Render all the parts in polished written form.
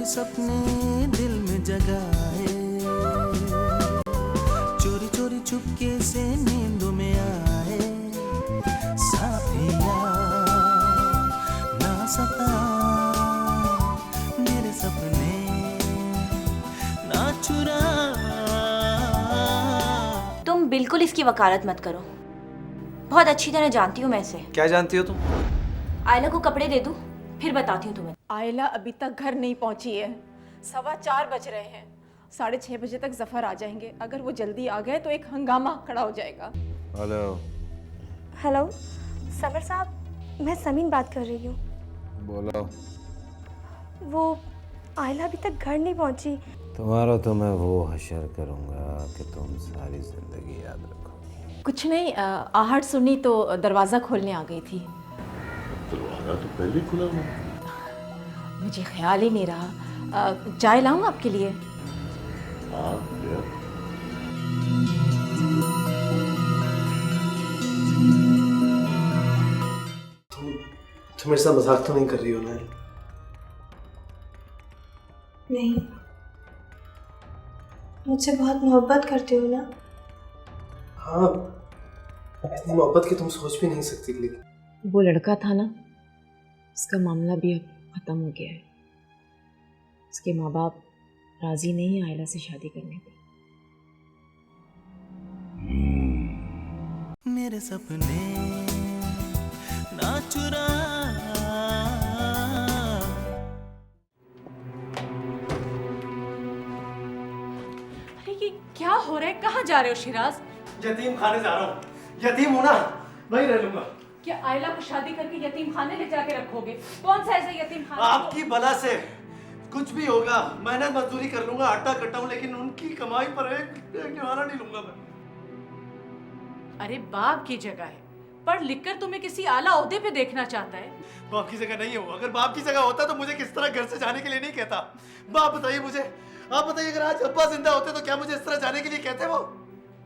सपने दिल में जगाए, चोरी चोरी चुपके से नींदों में आए, साथिया ना सता मेरे सपने ना चुरा। तुम बिल्कुल इसकी वकालत मत करो, बहुत अच्छी तरह जानती हूँ मैं इसे। क्या जानती हो तुम? आयला को कपड़े दे दूँ फिर बताती हूँ तुम्हें। आयला अभी तक घर नहीं पहुंची है, 4:15 बज रहे हैं, 6:30 बजे तक जफर आ जाएंगे। अगर वो जल्दी आ गए तो एक हंगामा खड़ा हो जाएगा। हेलो हेलो समर साहब, मैं समीन बात कर रही हूँ। बोलो। वो आयला अभी तक घर नहीं पहुंची। तुम्हारा तो मैं वो हशर करूँगा कि तुम सारी जिंदगी याद रखो। कुछ नहीं, आहट सुनी तो दरवाज़ा खोलने आ गई थी। दरवाजा तो पहले खुला हुआ। मुझे ख्याल ही नहीं रहा। चाय लाऊं आपके लिए? हाँ यार। तुम मेरे साथ मजाक तो नहीं कर रही हो ना? नहीं, मुझसे बहुत मोहब्बत करते हो ना? हाँ, इतनी मोहब्बत की तुम सोच भी नहीं सकती। लेकिन वो लड़का था ना, उसका मामला भी अब ख़त्म हो गया है। उसके माँ बाप राज़ी नहीं आयला से शादी करने पे। मेरे सपने ना चुरा। अरे ये क्या हो रहा है? कहाँ जा रहे हो शिराज? यतीम खाने जा रहा हूँ। यतीम हूँ ना, वहीं रह लूंगा। क्या आयला को शादी करके यतीम खाने ले जाके रखोगे? कौन सा ऐसा यतीम खाना? आपकी बला से कुछ भी होगा, मेहनत मजदूरी कर लूंगा, आटा कटाऊं, लेकिन उनकी कमाई पर एक निवाला नहीं लूंगा मैं। अरे बाप की जगह है, पढ़ लिख कर तुम्हें किसी आला ओहदे पे देखना चाहता है। बाप की जगह नहीं हो। अगर बाप की जगह होता तो मुझे किस तरह घर से जाने के लिए नहीं कहता। बाप बताइए मुझे, आप बताइए, अगर आज अब्बा जिंदा होते तो क्या मुझे इस तरह जाने के लिए कहते वो?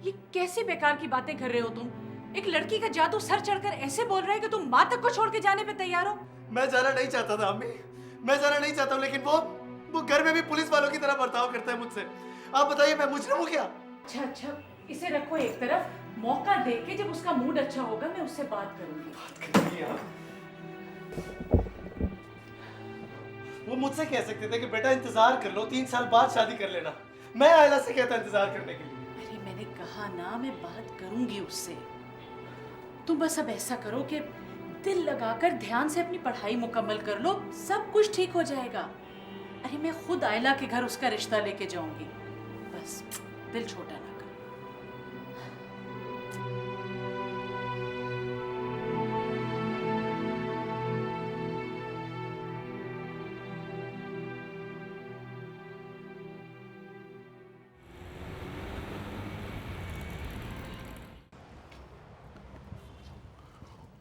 ये कैसी बेकार की बातें कर रहे हो तुम? एक लड़की का जादू सर चढ़कर ऐसे बोल रहा है कि तुम माँ तक को छोड़ के जाने पे तैयार हो। मैं जाना नहीं चाहता था अम्मी, मैं जाना नहीं चाहता हूँ, लेकिन वो घर में भी पुलिस वालों की तरह बर्ताव करता है मुझसे। आप बताइए, मैं मुजरिम हूँ क्या? अच्छा, इसे रखो एक तरफ, मौका दे के जब उसका मूड अच्छा होगा मैं उससे बात करूंगी। बात करेंगी आप? वो मुझसे कह सकते थे कि बेटा इंतजार कर लो, 3 साल बाद शादी कर लेना। मैं आयला से कहता इंतजार करने के लिए। अरे मैंने कहा ना, मैं बात करूंगी उससे। तुम बस अब ऐसा करो कि दिल लगाकर ध्यान से अपनी पढ़ाई मुकम्मल कर लो, सब कुछ ठीक हो जाएगा। अरे मैं खुद आयला के घर उसका रिश्ता लेके जाऊंगी, बस दिल छोटा ना कर।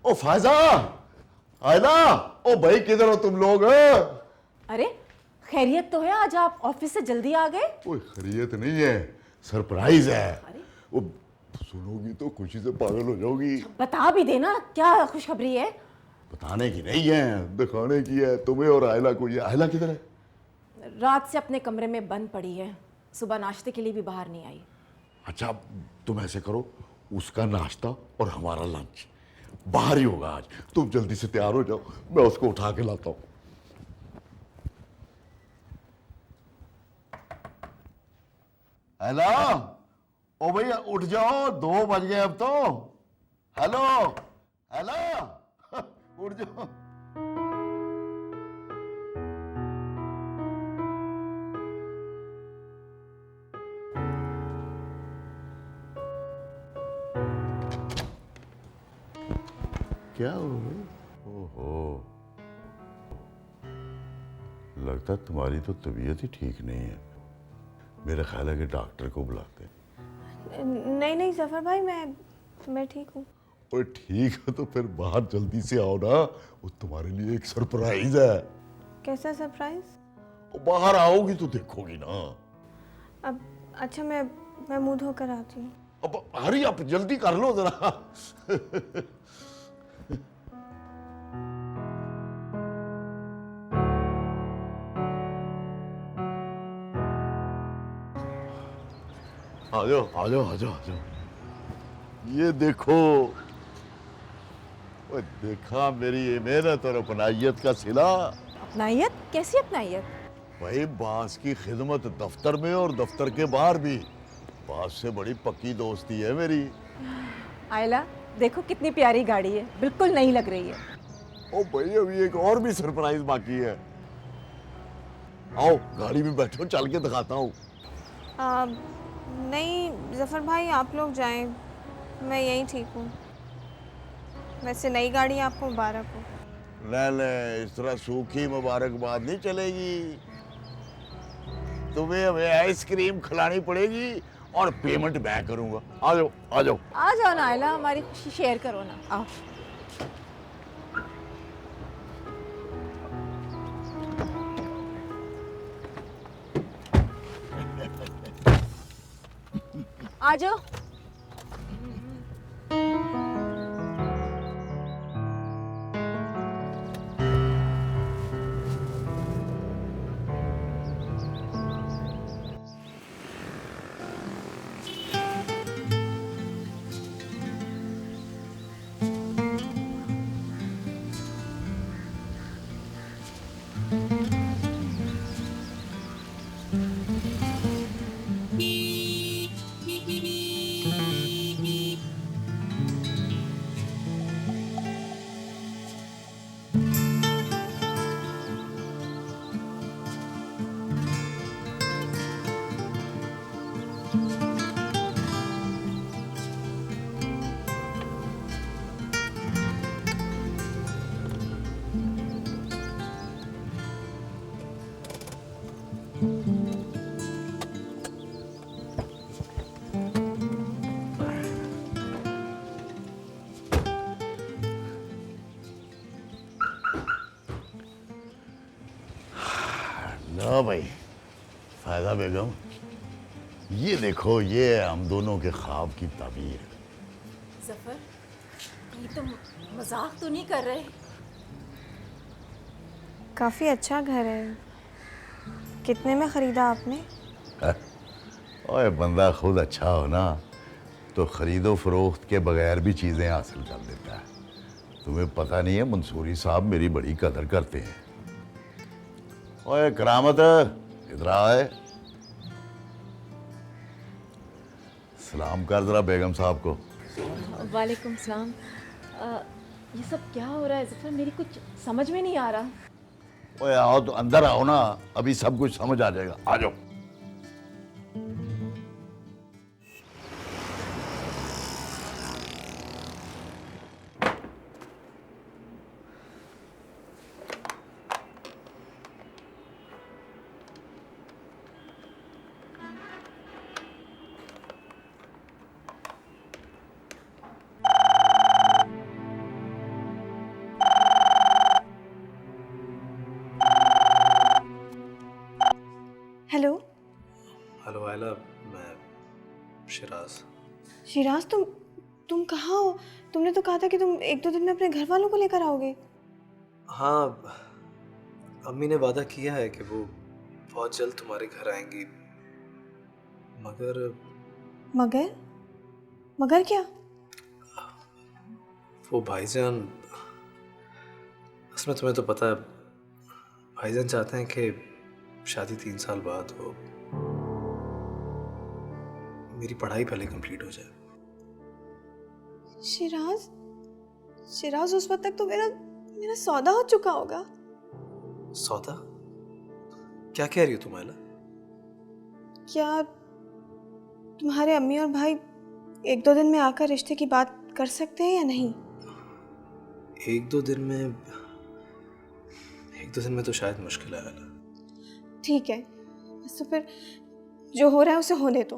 ओ फायजा, आयला, ओ भाई किधर हो तुम लोग? अरे खैरियत तो है, आज आप ऑफिस से जल्दी आ गए। कोई खैरियत नहीं है, सरप्राइज है। वो सुनोगी तो खुशी से पागल हो जाओगी। बता भी देना, क्या खुशखबरी है? बताने की नहीं है, दिखाने की है तुम्हें और आयला को। ये आयला किधर है? रात से अपने कमरे में बंद पड़ी है, सुबह नाश्ते के लिए भी बाहर नहीं आई। अच्छा तुम ऐसे करो, उसका नाश्ता और हमारा लंच बाहर ही होगा आज। तुम जल्दी से तैयार हो जाओ, मैं उसको उठा के लाता हूं। हेलो, ओ भैया उठ जाओ, 2 बज गए अब तो। हेलो हेलो उठ जाओ। क्या हो गया? ओहो, लगता है तुम्हारी तो तबीयत ही ठीक नहीं है। मेरा ख्याल है कि डॉक्टर को बुलाते हैं। नहीं जफर भाई, मैं ठीक हूँ। और ठीक है तो फिर बाहर जल्दी से आओ ना, वो तुम्हारे लिए एक सरप्राइज है। कैसा सरप्राइज? बाहर आओगी तो देखोगी ना। अब अच्छा, मैं मुंह धोकर आती हूँ। अब हरी आप जल्दी कर लो जरा। आ जाओ आ जाओ आ जाओ आ जाओ। ये देखो, ओए देखा मेरी ये मेहनत और अपनाइयत का सिला। अपनाइयत? कैसी अपनाइयत? भाई बास की खिदमत दफ्तर में और दफ्तर के बाहर भी। बास से बड़ी पक्की दोस्ती है मेरी। आयला देखो कितनी प्यारी गाड़ी है, बिल्कुल नई लग रही है। ओ भाई अभी एक और भी सरप्राइज बाकी है। आओ गाड़ी में बैठो, चल के दिखाता हूँ। नहीं जफ़र भाई, आप लोग जाएं, मैं यहीं ठीक हूँ। वैसे नई गाड़ी आपको मुबारक हो। नहीं, इस तरह सूखी मुबारकबाद नहीं चलेगी। तुम्हें हमें आइसक्रीम खिलानी पड़ेगी और पेमेंट मैं करूंगा। आ जाओ आ जाओ। आ जाओ ना आयला, हमारी खुशी शेयर करो ना, आओ। आ जाओ। लो भाई फायदा बेगम, ये देखो, ये हम दोनों के ख्वाब की ताबीर। जफर, ये तुम मजाक तो नहीं कर रहे? काफ़ी अच्छा घर है। कितने में ख़रीदा आपने? ओए बंदा खुद अच्छा हो ना तो खरीदो फरोख्त के बगैर भी चीज़ें हासिल कर लेता है। तुम्हें पता नहीं है, मंसूरी साहब मेरी बड़ी कदर करते हैं। ओए करामत, इधर आए, सलाम कर जरा बेगम साहब को। वालेकुम सलाम। ये सब क्या हो रहा है जफर, मेरी कुछ समझ में नहीं आ रहा। ओए आओ तो अंदर आओ ना, अभी सब कुछ समझ आ जाएगा। आ जाओ। हेलो हेलो आयला, मैं शिराज। शिराज, तुम कहाँ हो? तुमने तो कहा था कि तुम 1-2 दिन में अपने घर वालों को लेकर आओगे। हाँ, अम्मी ने वादा किया है कि वो बहुत जल्द तुम्हारे घर आएंगी, मगर मगर? मगर क्या? वो भाईजान, उसमें तुम्हें तो पता है, भाईजान चाहते हैं कि शादी 3 साल बाद हो, मेरी पढ़ाई पहले कंप्लीट हो जाए। शिराज, उस वक्त तक तो मेरा सौदा हो चुका होगा। सौदा? क्या कह रही हो तुम आयला? क्या तुम्हारे अम्मी और भाई 1-2 दिन में आकर रिश्ते की बात कर सकते हैं या नहीं? 1-2 दिन में? 1-2 दिन में तो शायद मुश्किल है आयला। ठीक है, बस तो फिर जो हो रहा है उसे होने दो।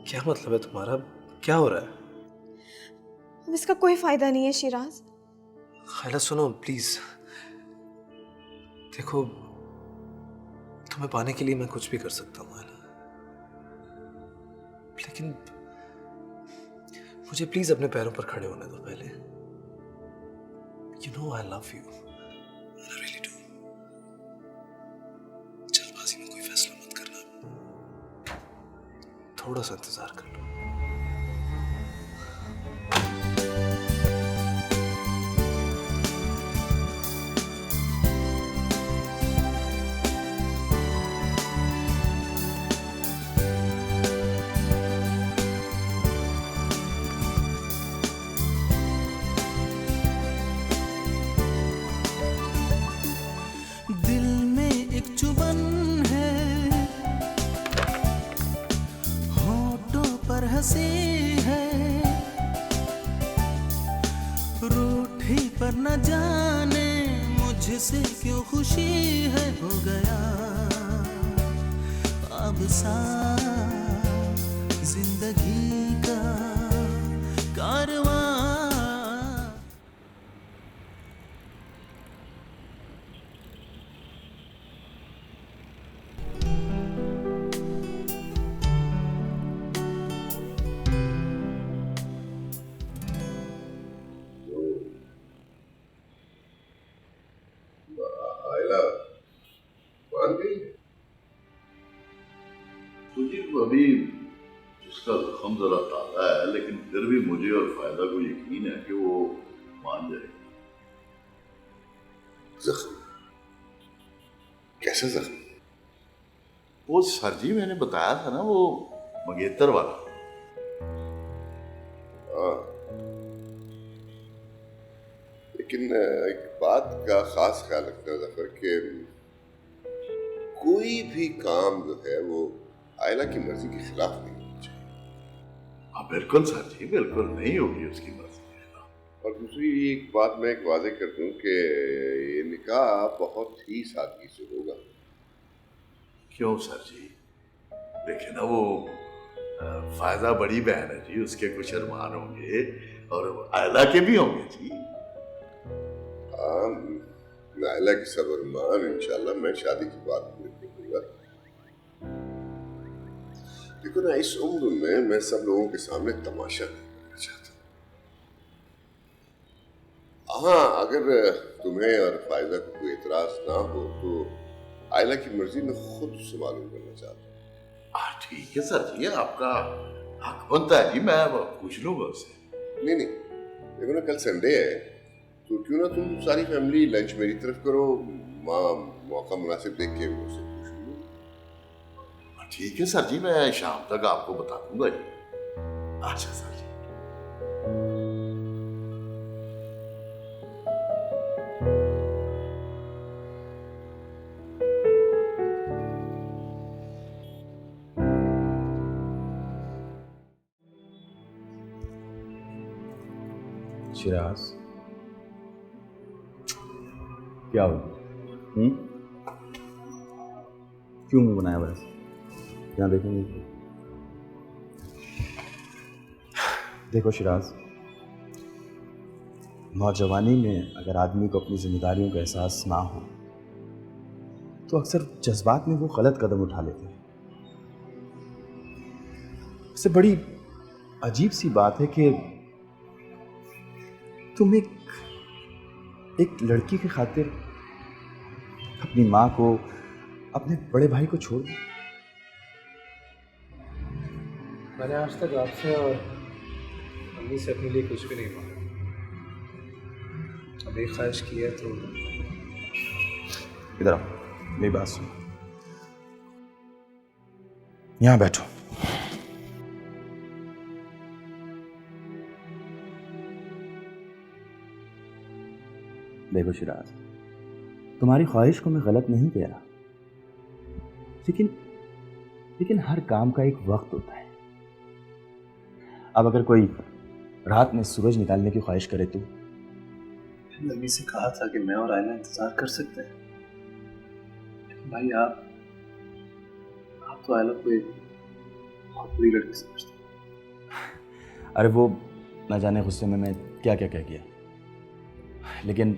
क्या मतलब है तुम्हारा? क्या हो रहा है? अब इसका कोई फायदा नहीं है शिराज। आयला सुनो प्लीज, देखो तुम्हें पाने के लिए मैं कुछ भी कर सकता हूँ आयला, लेकिन मुझे प्लीज अपने पैरों पर खड़े होने दो पहले। You know I love you, I really do. जल्दबाजी में कोई फैसला मत करना, थोड़ा सा इंतजार कर लो। दिल में एक चुभन है, होठों पर हंसी है, रूठी पर न जाने मुझसे क्यों खुशी है। हो गया अब सा जिंदगी का कारवां। आयला मान गई तुझे अभी उसका जख्म जरा ताजा है, लेकिन फिर भी मुझे और फायदा को यकीन है कि वो मान जाएगी। जख्म? कैसा जख्म? वो सर जी मैंने बताया था ना, वो मंगेतर वाला। हाँ, लेकिन एक बात का खास ख्याल रखना जफर कि कोई भी काम जो है वो आयला की मर्जी के खिलाफ नहीं होना चाहिए। हाँ बिल्कुल सर जी, बिल्कुल नहीं होगी उसकी मर्जी के खिलाफ। और दूसरी एक बात मैं एक वादे कर दूं कि ये निकाह बहुत ही सादगी से होगा। क्यों सर जी? देखिए ना, वो फायदा बड़ी बहन है जी, उसके कुछ अरमान होंगे और आयला के भी होंगे जी। हाँ, नायला की सब अरमान इंशाल्लाह मैं शादी की बात पूरी करूंगा। देखो ना, इस उम्र में मैं सब लोगों के सामने तमाशा नहीं करना चाहता। हाँ, अगर तुम्हें और फायदा को कोई एतराज ना हो तो आयला की मर्जी में खुद उससे मालूम करना चाहता हूँ। ठीक है सर जी, आपका हक बनता है जी, मैं पूछ लूंगा उससे। नहीं नहीं, देखो ना, कल संडे है तो क्यों ना तुम सारी फैमिली लंच मेरी तरफ करो, मौका मुनासिब देख के मुझसे पूछ लूँ। ठीक है सर जी, मैं शाम तक आपको बता दूंगा जी। अच्छा सर जी। शिराज, क्या हो गया? क्यों मुंह बनाया बस? यहाँ देखेंगे। देखो शिराज, नौजवानी में अगर आदमी को अपनी जिम्मेदारियों का एहसास ना हो तो अक्सर जज्बात में वो गलत कदम उठा लेते हैं। इससे बड़ी अजीब सी बात है कि तुम एक लड़की की खातिर अपनी माँ को, अपने बड़े भाई को छोड़ दो। मैंने आज तक आपसे और अम्मी से अपने लिए कुछ भी नहीं मांगा। अब एक ख्वाहिश की है तो इधर आओ, मेरी बात सुनो। यहाँ बैठो। देखो शिराज, तुम्हारी ख्वाहिश को मैं गलत नहीं कह रहा, लेकिन हर काम का एक वक्त होता है। अब अगर कोई रात में सूरज निकालने की ख्वाहिश करे तो अम्मी से कहा था कि मैं और आयला इंतजार कर सकते हैं, लेकिन भाई आप तो आयला को एक बहुत बुरी लड़की समझते हैं। अरे वो ना जाने गुस्से में मैं क्या क्या कह गया, लेकिन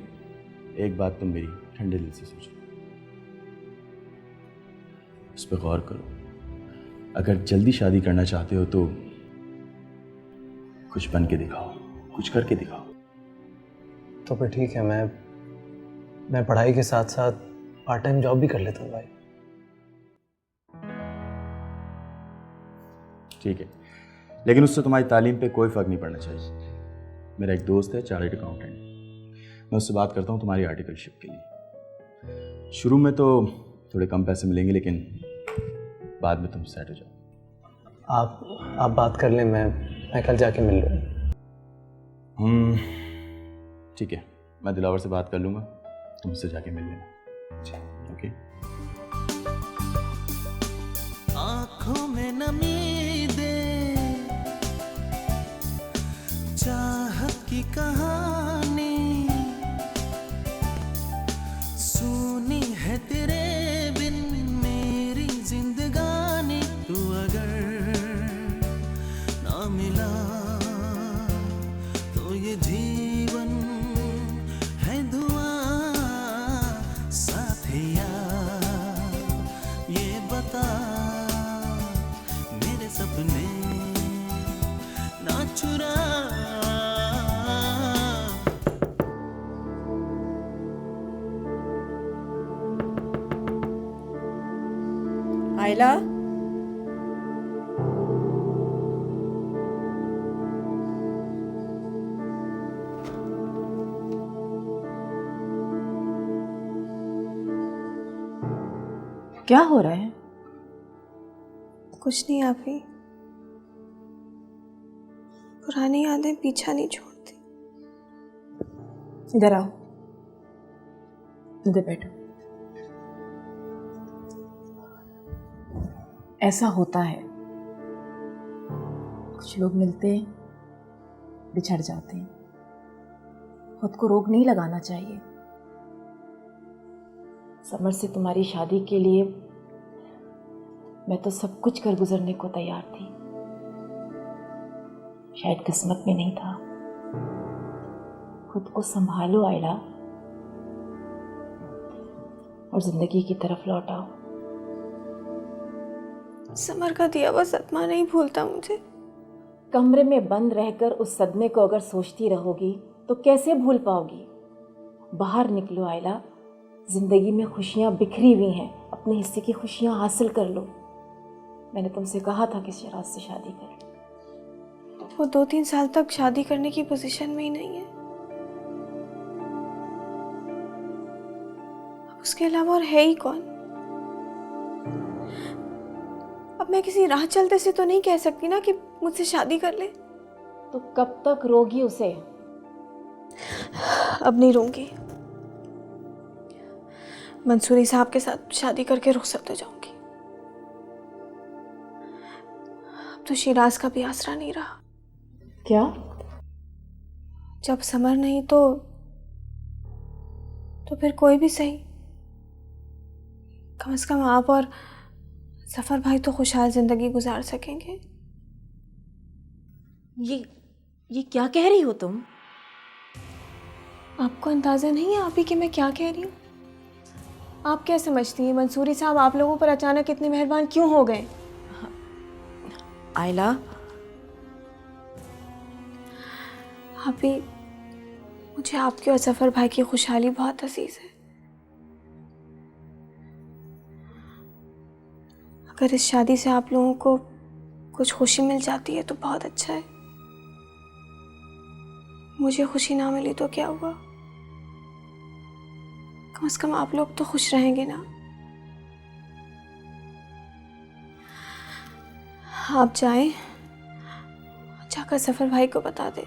एक बात तुम मेरी ठंडे दिल से सोचो, इस पर गौर करो। अगर जल्दी शादी करना चाहते हो तो कुछ बन के दिखाओ, कुछ करके दिखाओ। तो फिर ठीक है, मैं पढ़ाई के साथ साथ पार्ट टाइम जॉब भी कर लेता हूँ भाई। ठीक है, लेकिन उससे तुम्हारी तालीम पे कोई फ़र्क नहीं पड़ना चाहिए। मेरा एक दोस्त है चार्टर्ड अकाउंटेंट, मैं उससे बात करता हूँ तुम्हारी आर्टिकलशिप के लिए। शुरू में तो थोड़े कम पैसे मिलेंगे, लेकिन बाद में तुम सेट हो जाओ। आप बात कर लें, मैं कल जाके मिल लूँ। ठीक है, मैं दिलावर से बात कर लूँगा, तुम उससे जाके मिल लेना। ओके। आँखों में नमी दे चाहत की कहानी सुनी है तेरे बिन मेरी जिंदगानी। तू अगर ना मिला तो ये जीवन है धुआं। साथिया ये बता मेरे सपने ना चुरा। आयला, क्या हो रहा है? कुछ नहीं आप ही, पुरानी यादें पीछा नहीं छोड़ती। इधर आओ, इधर बैठो। ऐसा होता है, कुछ लोग मिलते हैं, बिछड़ जाते हैं। खुद को रोक नहीं लगाना चाहिए। समर से तुम्हारी शादी के लिए मैं तो सब कुछ कर गुजरने को तैयार थी, शायद किस्मत में नहीं था। खुद को संभालो आयला और जिंदगी की तरफ लौट आओ। समर का दिया हुआ सदमा नहीं भूलता मुझे। कमरे में बंद रहकर उस सदमे को अगर सोचती रहोगी तो कैसे भूल पाओगी? बाहर निकलो आयला, जिंदगी में खुशियां बिखरी हुई हैं, अपने हिस्से की खुशियां हासिल कर लो। मैंने तुमसे कहा था कि शराज से शादी कर। वो 2-3 साल तक शादी करने की पोजीशन में ही नहीं है। अब उसके अलावा और है ही कौन? अब मैं किसी राह चलते से तो नहीं कह सकती ना कि मुझसे शादी कर ले। तो कब तक रोगी उसे? अब नहीं रोऊंगी। मंसूरी साहब के साथ शादी करके रुखसत हो जाऊंगी। अब तो शिराज का भी आसरा नहीं रहा। क्या? जब समर नहीं तो फिर कोई भी सही। कम से कम आप और सफर भाई तो खुशहाल जिंदगी गुजार सकेंगे। ये क्या कह रही हो तुम? आपको अंदाजा नहीं है आप ही कि मैं क्या कह रही हूँ? आप क्या समझती हैं मंसूरी साहब आप लोगों पर अचानक इतने मेहरबान क्यों हो गए? आयला, आप ही, मुझे आपके और सफर भाई की खुशहाली बहुत अजीज है। अगर इस शादी से आप लोगों को कुछ खुशी मिल जाती है तो बहुत अच्छा है। मुझे खुशी ना मिली तो क्या हुआ? कम से कम आप लोग तो खुश रहेंगे ना। आप जाएं, जाकर सफर भाई को बता दें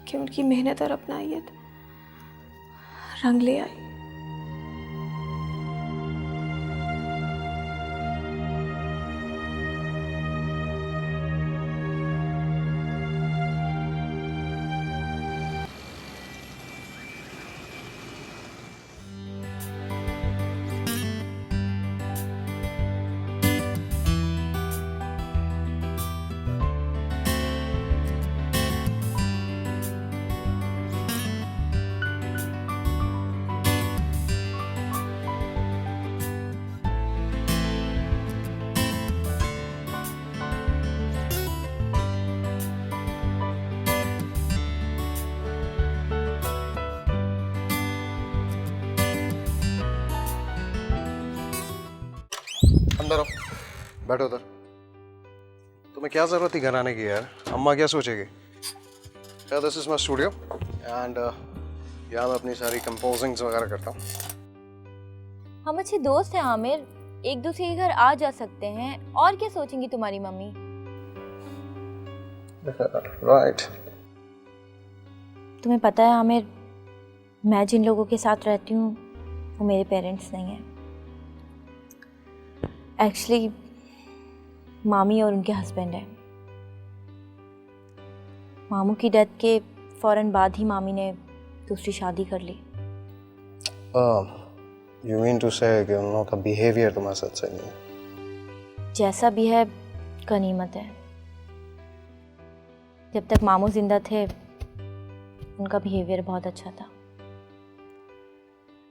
कि उनकी मेहनत और अपनाइयत रंग ले आई। अंदर आओ, बैठो उधर। तुम्हें क्या ज़रूरत थी घर आने की यार? अम्मा क्या सोचेगी? यार this is my studio and यहाँ मैं अपनी सारी कंपोजिंग्स वगैरह करता हूँ। हम अच्छे दोस्त हैं आमिर, एक दूसरे के घर आ जा सकते हैं। और क्या सोचेंगी तुम्हारी मम्मी? राइट। तुम्हें पता है आमिर, मैं जिन लोगों के साथ रहती हूँ वो मेरे पेरेंट्स नहीं हैं। एक्चुअली मामी और उनके हस्बैंड हैं। मामू की डेथ के फ़ौरन बाद ही मामी ने दूसरी शादी कर ली। यू मीन टू से कि उन लोगों का बिहेवियर तुम्हारे साथ सही नहीं है? जैसा भी है गनीमत है। जब तक मामू जिंदा थे उनका बिहेवियर बहुत अच्छा था।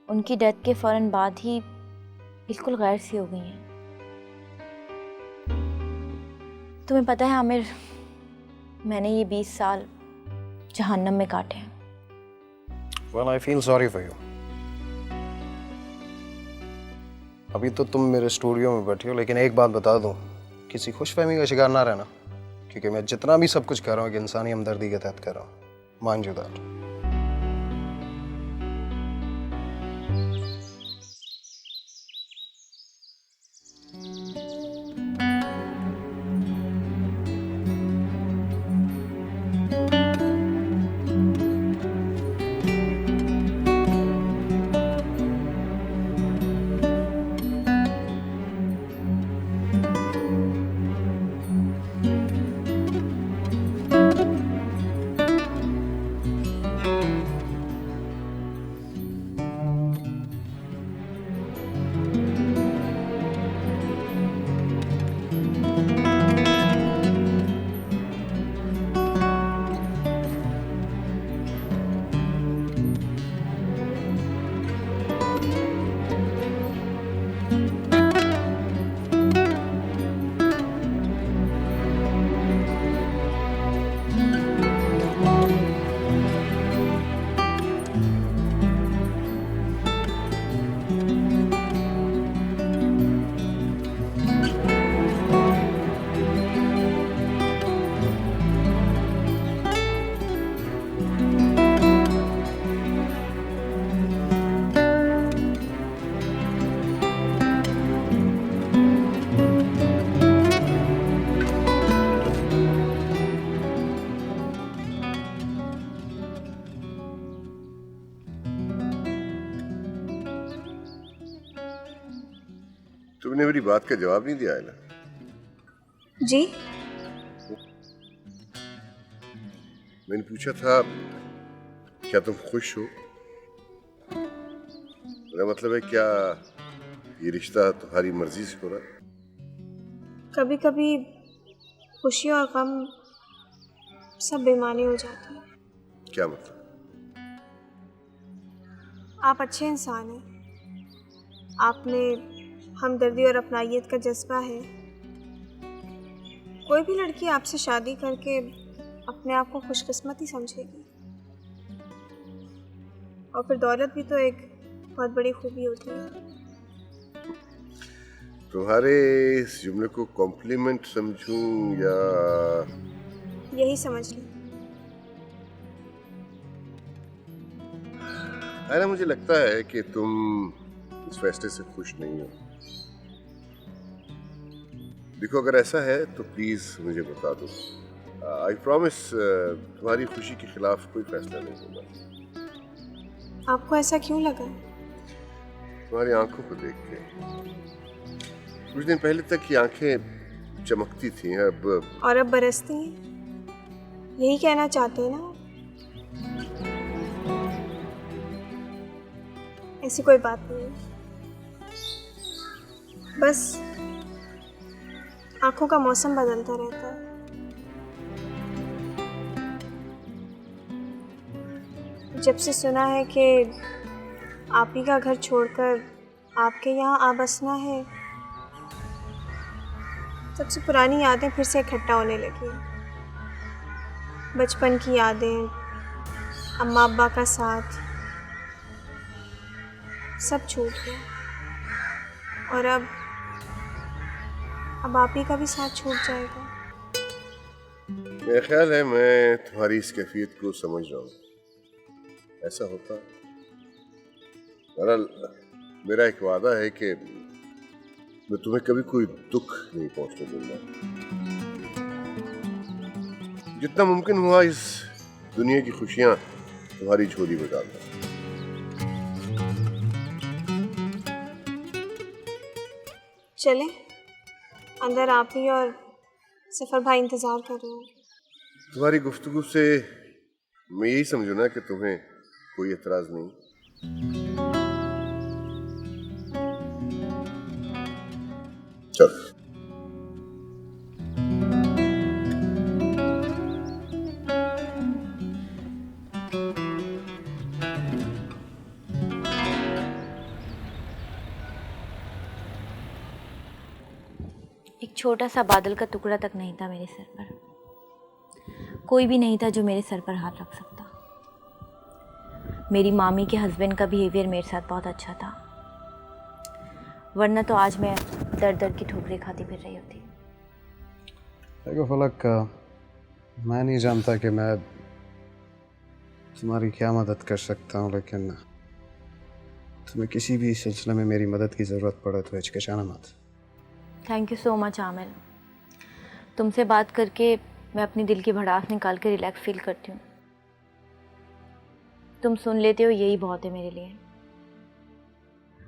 उनकी डेथ के फ़ौरन बाद ही बिल्कुल गैर सी हो गई हैं। तुम्हें पता है आमिर, मैंने ये 20 साल जहन्नम में काटे हैं। Well, I feel sorry for you. अभी तो तुम मेरे स्टूडियो में बैठी हो, लेकिन एक बात बता दूं, किसी खुशफहमी का शिकार ना रहना, क्योंकि मैं जितना भी सब कुछ कर रहा हूँ एक इंसानी हमदर्दी के तहत कर रहा हूँ। Mind you that. तुमने मेरी बात का जवाब नहीं दिया है ना? जी? मैंने पूछा था क्या तुम खुश हो? मेरा मतलब है क्या ये रिश्ता तुम्हारी मर्जी से हो रहा है? कभी कभी खुशी और गम सब बेमानी हो जाती है। क्या मतलब? आप अच्छे इंसान हैं। आप में हमदर्दी और अपनाइयत का जज्बा है। कोई भी लड़की आपसे शादी करके अपने आप को खुशकिस्मत ही समझेगी। और फिर दौलत भी तो एक बहुत बड़ी खूबी होती है। तुम्हारे इस जुमले को कॉम्प्लीमेंट समझूं या यही समझ ली। आयना, मुझे लगता है कि तुम इस फैसले से खुश नहीं हो। देखो, अगर ऐसा है तो प्लीज मुझे बता दो। आई प्रॉमिस तुम्हारी खुशी के खिलाफ कोई फैसला नहीं होगा। आपको ऐसा क्यों लगा? तुम्हारी आंखों को देख के। कुछ दिन पहले तक ये आंखें चमकती थी, अब और अब बरसती हैं। यही कहना चाहते हैं ना? ऐसी कोई बात नहीं है। बस आंखों का मौसम बदलता रहता है। जब से सुना है कि आप ही का घर छोड़कर आपके यहाँ आ बसना है, तब से पुरानी यादें फिर से इकट्ठा होने लगी। बचपन की यादें, अम्मा अब्बा का साथ, सब छूट गया। और अब आप ही का भी साथ छूट जाएगा। मेरा ख्याल है मैं तुम्हारी इस कैफियत को समझ रहा हूँ। ऐसा होता है। बहरहाल मेरा एक वादा है कि मैं तुम्हें कभी कोई दुख नहीं पहुंचने दूंगा। जितना मुमकिन हुआ इस दुनिया की खुशियां तुम्हारी झोली में डालना। चले अंदर, आप ही और सफ़र भाई इंतज़ार कर रहे हैं। तुम्हारी गुफ्तगू से मैं यही समझू ना कि तुम्हें कोई एतराज नहीं। चलो। एक छोटा सा बादल का टुकड़ा तक नहीं था मेरे सर पर। कोई भी नहीं था जो मेरे सर पर हाथ रख सकता। मेरी मामी के हस्बैंड का बिहेवियर मेरे साथ बहुत अच्छा था, वरना तो आज मैं दर दर की ठोकरें खाती फिर रही होती। देखो फलक, मैं नहीं जानता कि मैं तुम्हारी क्या मदद कर सकता हूँ, लेकिन तुम्हें किसी भी सिलसिले में मेरी मदद की ज़रूरत पड़े तो हिचकिचाना मत। Thank you so much Aamir. तुमसे बात करके मैं अपनी दिल की भड़ास निकाल के रिलैक्स फील करती हूँ। तुम सुन लेते हो, यही बहुत है मेरे लिए।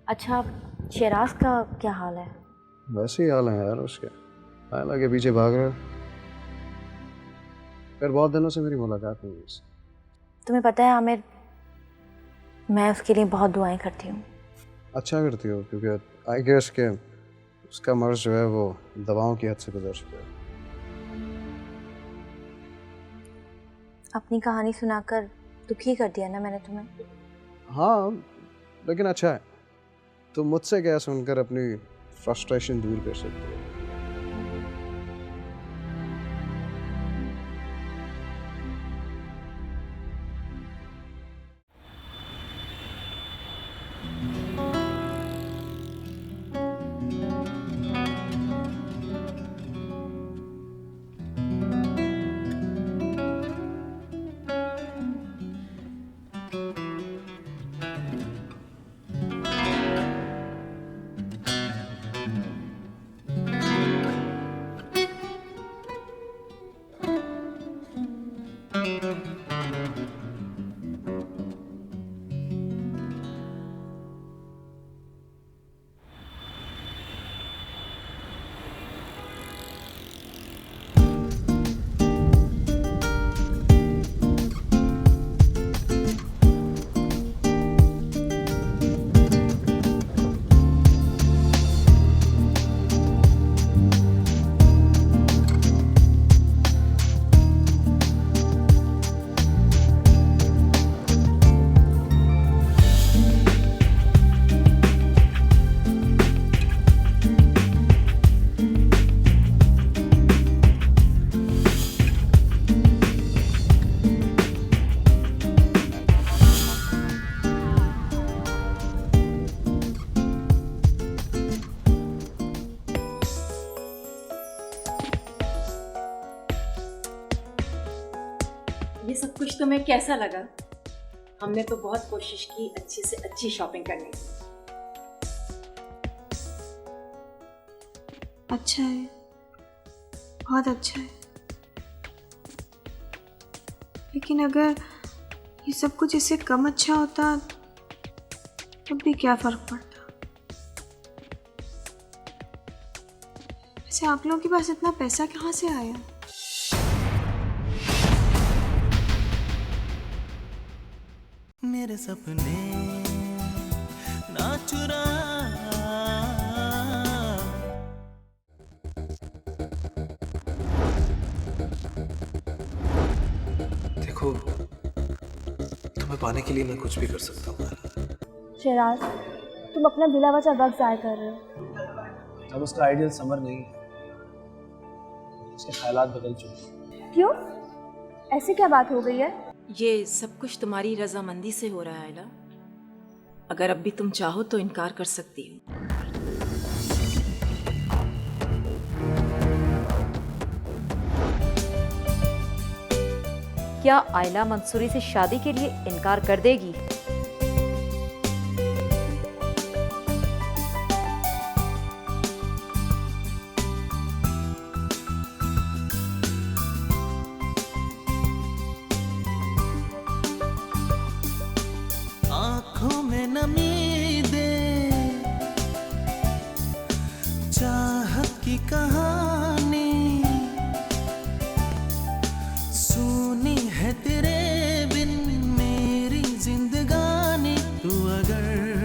अच्छा, शेराज का क्या हाल है? वैसे ही हाल है यार उसके। आयला के पीछे भाग रहे। फिर बहुत दिनों से मेरी मुलाकात नहीं हुई उससे। तुम्हें पता है आमिर, मैं उसके लिए बहुत दुआएं करती हूँ। अच्छा करती हो, क्योंकि आई गेस के उसका मर्ज जो है वो दवाओं की हद से गुजर चुका है। अपनी कहानी सुनाकर दुखी कर दिया ना मैंने तुम्हें? हाँ, लेकिन अच्छा है, तुम मुझसे क्या सुनकर अपनी फ्रस्ट्रेशन दूर कर सकते हो। ये सब कुछ तुम्हें कैसा लगा? हमने तो बहुत कोशिश की अच्छी से अच्छी शॉपिंग करने की। अच्छा है, बहुत अच्छा है। लेकिन अगर ये सब कुछ इससे कम अच्छा होता तब भी क्या फर्क पड़ता? वैसे आप लोगों के पास इतना पैसा कहाँ से आया? मेरे सपने ना चुरा। देखो, तुम्हें पाने के लिए मैं कुछ भी कर सकता हूँ। शेराज, तुम अपना बिला वजह वक्त ज़ाया कर रहे हो। अब उसका आइडियल समर नहीं है, उसके ख्यालात बदल चुके। क्यों? ऐसी क्या बात हो गई है? ये सब कुछ तुम्हारी रजामंदी से हो रहा है आयला। अगर अब भी तुम चाहो तो इनकार कर सकती हो। क्या आयला मंसूरी से शादी के लिए इनकार कर देगी? आंखों में नमी दे चाहत की कहानी सुनी है तेरे बिन मेरी जिंदगानी। तू अगर